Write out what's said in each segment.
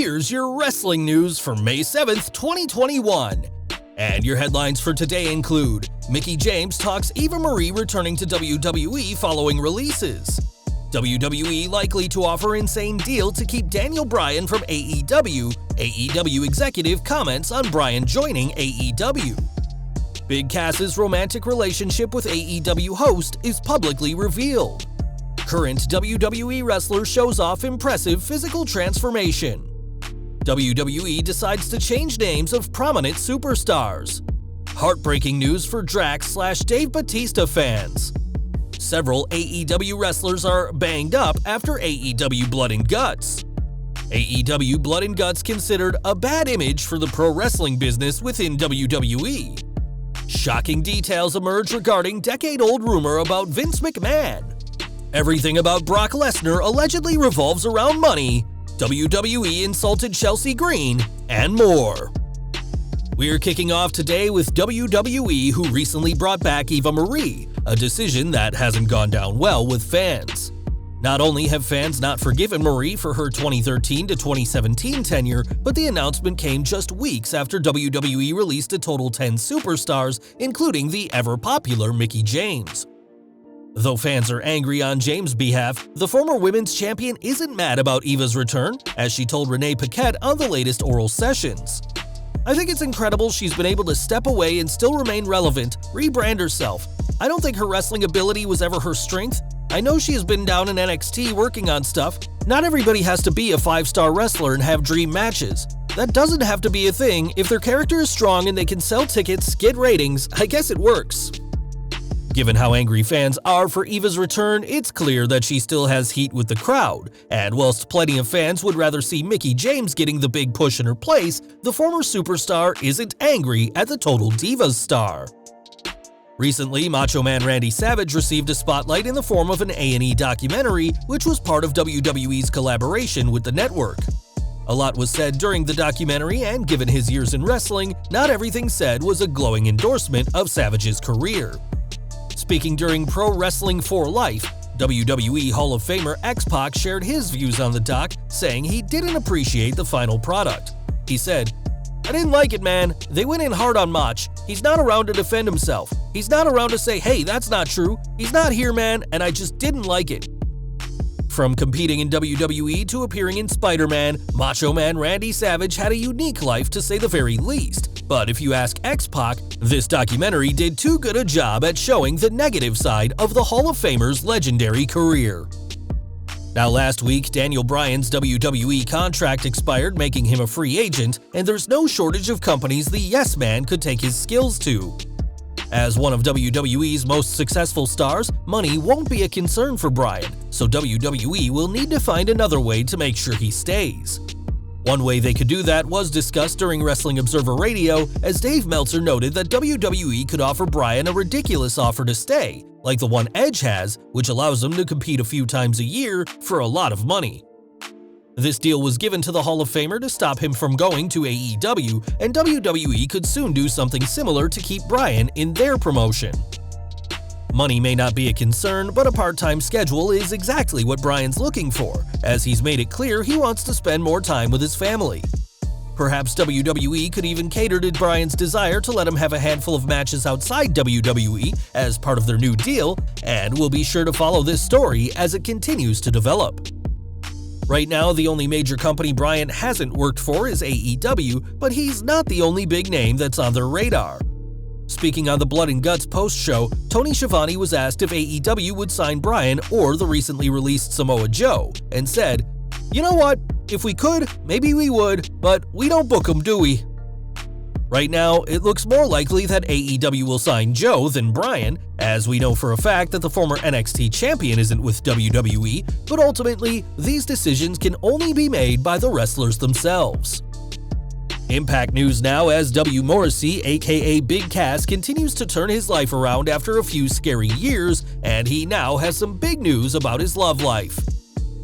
here's your wrestling news for May 7th, 2021. And your headlines for today include Mickie James talks Eva Marie returning to WWE following releases. WWE likely to offer insane deal to keep Daniel Bryan from AEW. AEW executive comments on Bryan joining AEW. Big Cass's romantic relationship with AEW host is publicly revealed. Current WWE wrestler shows off impressive physical transformation. WWE decides to change names of prominent superstars. Heartbreaking news for Drax/Dave Bautista fans. Several AEW wrestlers are banged up after AEW Blood and Guts. AEW Blood and Guts considered a bad image for the pro wrestling business within WWE. Shocking details emerge regarding decade-old rumor about Vince McMahon. Everything about Brock Lesnar allegedly revolves around money. WWE insulted Chelsea Green, and more. We're kicking off today with WWE, who recently brought back Eva Marie, a decision that hasn't gone down well with fans. Not only have fans not forgiven Marie for her 2013 to 2017 tenure, but the announcement came just weeks after WWE released a total 10 superstars, including the ever-popular Mickie James. Though fans are angry on James' behalf, the former women's champion isn't mad about Eva's return, as she told Renee Paquette on the latest Oral Sessions. "I think it's incredible she's been able to step away and still remain relevant, rebrand herself. I don't think her wrestling ability was ever her strength. I know she has been down in NXT working on stuff. Not everybody has to be a 5-star wrestler and have dream matches. That doesn't have to be a thing. If their character is strong and they can sell tickets, get ratings, I guess it works." Given how angry fans are for Eva's return, it's clear that she still has heat with the crowd, and whilst plenty of fans would rather see Mickie James getting the big push in her place, the former superstar isn't angry at the Total Divas star. Recently, Macho Man Randy Savage received a spotlight in the form of an A&E documentary, which was part of WWE's collaboration with the network. A lot was said during the documentary, and given his years in wrestling, not everything said was a glowing endorsement of Savage's career. Speaking during Pro Wrestling for Life, WWE Hall of Famer X-Pac shared his views on the doc, saying he didn't appreciate the final product. He said, "I didn't like it, man. They went in hard on Mach. He's not around to defend himself. He's not around to say, hey, that's not true. He's not here, man, and I just didn't like it." From competing in WWE to appearing in Spider-Man, Macho Man Randy Savage had a unique life to say the very least. But if you ask X-Pac, this documentary did too good a job at showing the negative side of the Hall of Famer's legendary career. Now, last week, Daniel Bryan's WWE contract expired, making him a free agent, and there's no shortage of companies the Yes Man could take his skills to. As one of WWE's most successful stars, money won't be a concern for Bryan, so WWE will need to find another way to make sure he stays. One way they could do that was discussed during Wrestling Observer Radio, as Dave Meltzer noted that WWE could offer Bryan a ridiculous offer to stay, like the one Edge has, which allows him to compete a few times a year for a lot of money. This deal was given to the Hall of Famer to stop him from going to AEW, and WWE could soon do something similar to keep Bryan in their promotion. Money may not be a concern, but a part-time schedule is exactly what Bryan's looking for, as he's made it clear he wants to spend more time with his family. Perhaps WWE could even cater to Bryan's desire to let him have a handful of matches outside WWE as part of their new deal, and we'll be sure to follow this story as it continues to develop. Right now, the only major company Bryan hasn't worked for is AEW, but he's not the only big name that's on their radar. Speaking on the Blood and Guts post-show, Tony Schiavone was asked if AEW would sign Bryan or the recently released Samoa Joe, and said, "You know what? If we could, maybe we would, but we don't book them, do we?" Right now, it looks more likely that AEW will sign Joe than Bryan, as we know for a fact that the former NXT champion isn't with WWE, but ultimately, these decisions can only be made by the wrestlers themselves. Impact news now, as W. Morrissey, aka Big Cass, continues to turn his life around after a few scary years, and he now has some big news about his love life.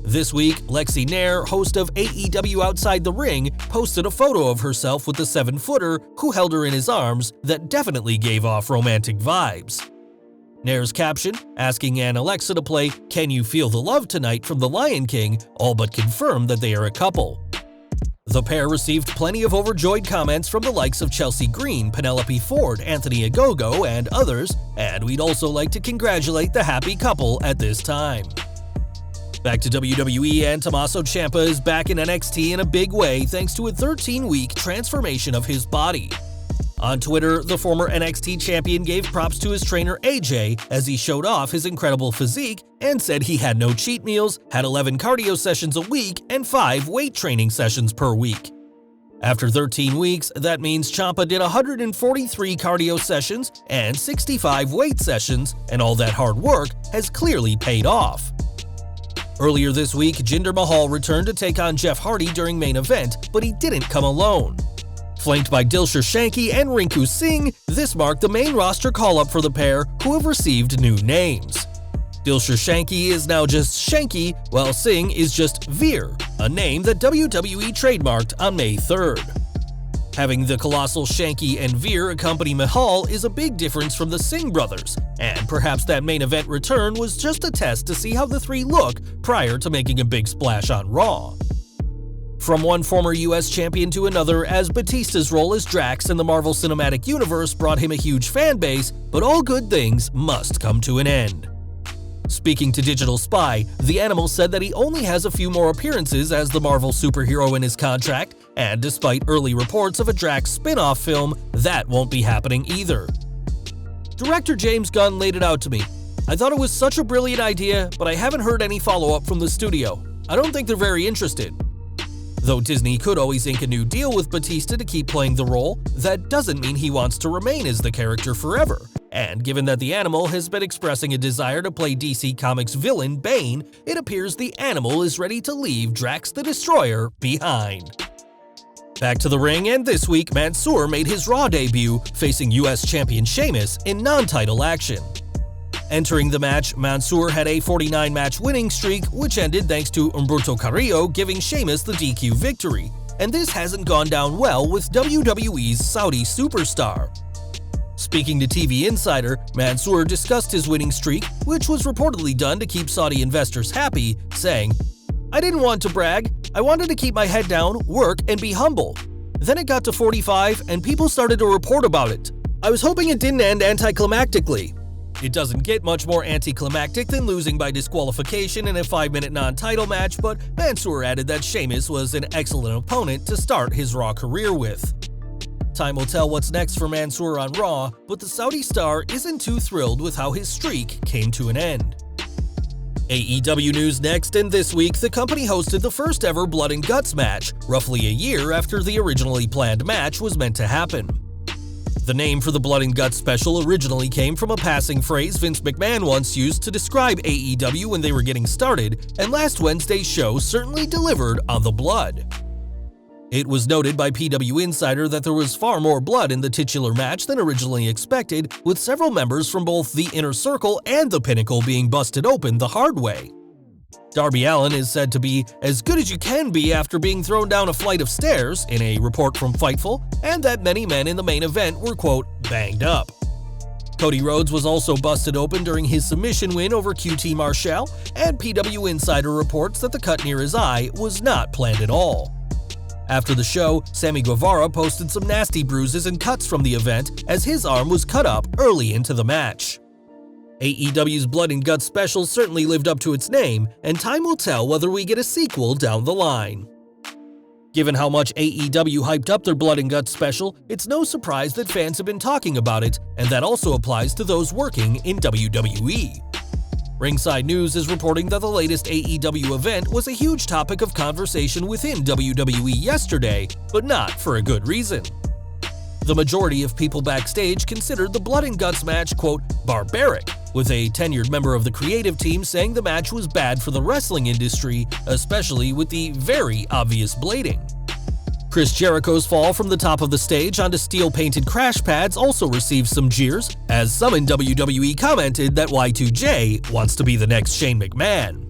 This week, Lexi Nair, host of AEW Outside the Ring, posted a photo of herself with the 7-footer who held her in his arms that definitely gave off romantic vibes. Nair's caption, asking Aunt Alexa to play "Can You Feel the Love Tonight" from The Lion King, all but confirmed that they are a couple. The pair received plenty of overjoyed comments from the likes of Chelsea Green, Penelope Ford, Anthony Ogogo, and others, and we'd also like to congratulate the happy couple at this time. Back to WWE, and Tommaso Ciampa is back in NXT in a big way thanks to a 13-week transformation of his body. On Twitter, the former NXT champion gave props to his trainer AJ as he showed off his incredible physique and said he had no cheat meals, had 11 cardio sessions a week, and 5 weight training sessions per week. After 13 weeks, that means Ciampa did 143 cardio sessions and 65 weight sessions, and all that hard work has clearly paid off. Earlier this week, Jinder Mahal returned to take on Jeff Hardy during main event, but he didn't come alone. Flanked by Dilsher Shanky and Rinku Singh, this marked the main roster call-up for the pair, who have received new names. Dilsher Shanky is now just Shanky, while Singh is just Veer, a name that WWE trademarked on May 3rd. Having the colossal Shanky and Veer accompany Mahal is a big difference from the Singh brothers, and perhaps that main event return was just a test to see how the three look prior to making a big splash on Raw. From one former US champion to another, as Batista's role as Drax in the Marvel Cinematic Universe brought him a huge fan base, but all good things must come to an end. Speaking to Digital Spy, the Animal said that he only has a few more appearances as the Marvel superhero in his contract, and despite early reports of a Drax spin-off film, that won't be happening either. Director James Gunn laid it out to me. I thought it was such a brilliant idea, but I haven't heard any follow-up from the studio. I don't think they're very interested. Though Disney could always ink a new deal with Batista to keep playing the role, that doesn't mean he wants to remain as the character forever. And given that the Animal has been expressing a desire to play DC Comics villain Bane, it appears the Animal is ready to leave Drax the Destroyer behind. Back to the ring, and this week Mansoor made his Raw debut, facing US champion Sheamus in non-title action. Entering the match, Mansoor had a 49-match winning streak, which ended thanks to Humberto Carrillo giving Sheamus the DQ victory, and this hasn't gone down well with WWE's Saudi superstar. Speaking to TV Insider, Mansoor discussed his winning streak, which was reportedly done to keep Saudi investors happy, saying, "I didn't want to brag, I wanted to keep my head down, work, and be humble. Then it got to 45 and people started to report about it. I was hoping it didn't end anticlimactically. It doesn't get much more anticlimactic than losing by disqualification in a 5-minute non-title match, but Mansoor added that Sheamus was an excellent opponent to start his Raw career with. Time will tell what's next for Mansoor on Raw, but the Saudi star isn't too thrilled with how his streak came to an end. AEW news next, and this week the company hosted the first ever Blood and Guts match, roughly a year after the originally planned match was meant to happen. The name for the Blood and Guts special originally came from a passing phrase Vince McMahon once used to describe AEW when they were getting started, and last Wednesday's show certainly delivered on the blood. It was noted by PW Insider that there was far more blood in the titular match than originally expected, with several members from both the Inner Circle and the Pinnacle being busted open the hard way. Darby Allin is said to be as good as you can be after being thrown down a flight of stairs, in a report from Fightful, and that many men in the main event were, quote, banged up. Cody Rhodes was also busted open during his submission win over QT Marshall, and PW Insider reports that the cut near his eye was not planned at all. After the show, Sammy Guevara posted some nasty bruises and cuts from the event as his arm was cut up early into the match. AEW's Blood and Guts special certainly lived up to its name, and time will tell whether we get a sequel down the line. Given how much AEW hyped up their Blood and Guts special, it's no surprise that fans have been talking about it, and that also applies to those working in WWE. Ringside News is reporting that the latest AEW event was a huge topic of conversation within WWE yesterday, but not for a good reason. The majority of people backstage considered the Blood and Guts match, quote, barbaric, with a tenured member of the creative team saying the match was bad for the wrestling industry, especially with the very obvious blading. Chris Jericho's fall from the top of the stage onto steel-painted crash pads also received some jeers, as some in WWE commented that Y2J wants to be the next Shane McMahon.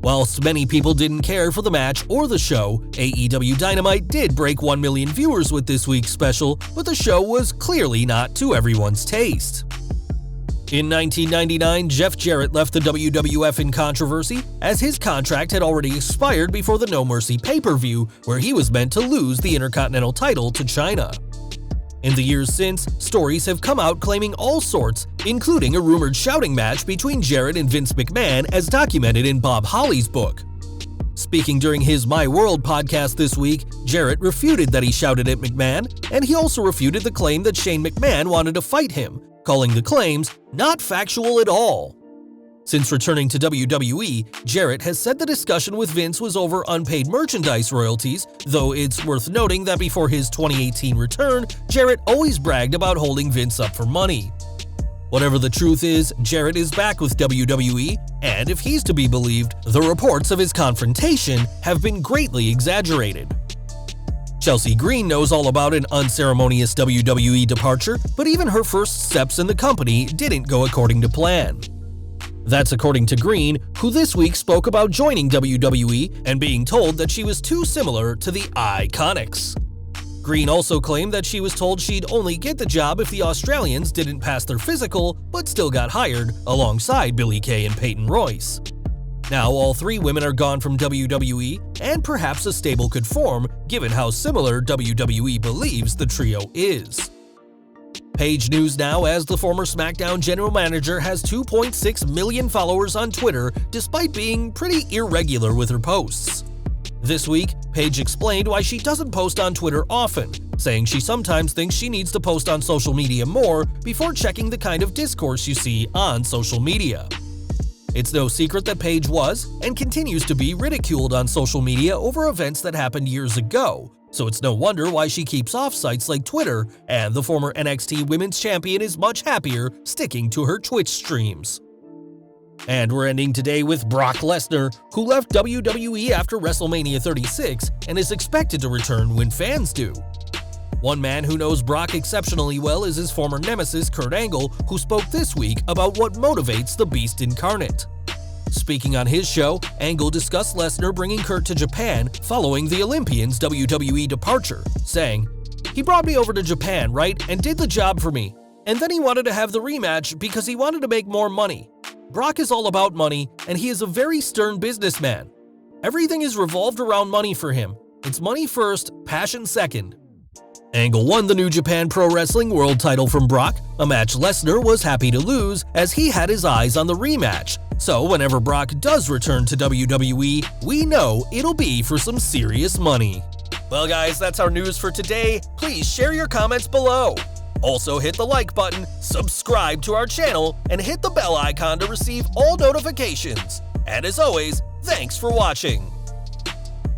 Whilst many people didn't care for the match or the show, AEW Dynamite did break 1 million viewers with this week's special, but the show was clearly not to everyone's taste. In 1999, Jeff Jarrett left the WWF in controversy as his contract had already expired before the No Mercy pay-per-view, where he was meant to lose the Intercontinental title to China. In the years since, stories have come out claiming all sorts, including a rumored shouting match between Jarrett and Vince McMahon as documented in Bob Holly's book. Speaking during his My World podcast this week, Jarrett refuted that he shouted at McMahon, and he also refuted the claim that Shane McMahon wanted to fight him, calling the claims not factual at all. Since returning to WWE, Jarrett has said the discussion with Vince was over unpaid merchandise royalties, though it's worth noting that before his 2018 return, Jarrett always bragged about holding Vince up for money. Whatever the truth is, Jarrett is back with WWE, and if he's to be believed, the reports of his confrontation have been greatly exaggerated. Chelsea Green knows all about an unceremonious WWE departure, but even her first steps in the company didn't go according to plan. That's according to Green, who this week spoke about joining WWE and being told that she was too similar to the Iconics. Green also claimed that she was told she'd only get the job if the Australians didn't pass their physical, but still got hired alongside Billie Kay and Peyton Royce. Now all three women are gone from WWE, and perhaps a stable could form given how similar WWE believes the trio is. Paige News now, as the former SmackDown general manager, has 2.6 million followers on Twitter despite being pretty irregular with her posts. This week, Paige explained why she doesn't post on Twitter often, saying she sometimes thinks she needs to post on social media more before checking the kind of discourse you see on social media. It's no secret that Paige was, and continues to be, ridiculed on social media over events that happened years ago, so it's no wonder why she keeps off sites like Twitter, and the former NXT Women's Champion is much happier sticking to her Twitch streams. And we're ending today with Brock Lesnar, who left WWE after WrestleMania 36 and is expected to return when fans do. One man who knows Brock exceptionally well is his former nemesis Kurt Angle, who spoke this week about what motivates the Beast incarnate. Speaking on his show, Angle discussed Lesnar bringing Kurt to Japan following the Olympian's WWE departure, saying, "He brought me over to Japan, right, and did the job for me. And then he wanted to have the rematch because he wanted to make more money. Brock is all about money, and he is a very stern businessman. Everything is revolved around money for him. It's money first, passion second." Angle won the New Japan Pro Wrestling World title from Brock, a match Lesnar was happy to lose as he had his eyes on the rematch. So whenever Brock does return to WWE, we know it'll be for some serious money. Well guys, that's our news for today. Please share your comments below. Also hit the like button, subscribe to our channel, and hit the bell icon to receive all notifications. And as always, thanks for watching.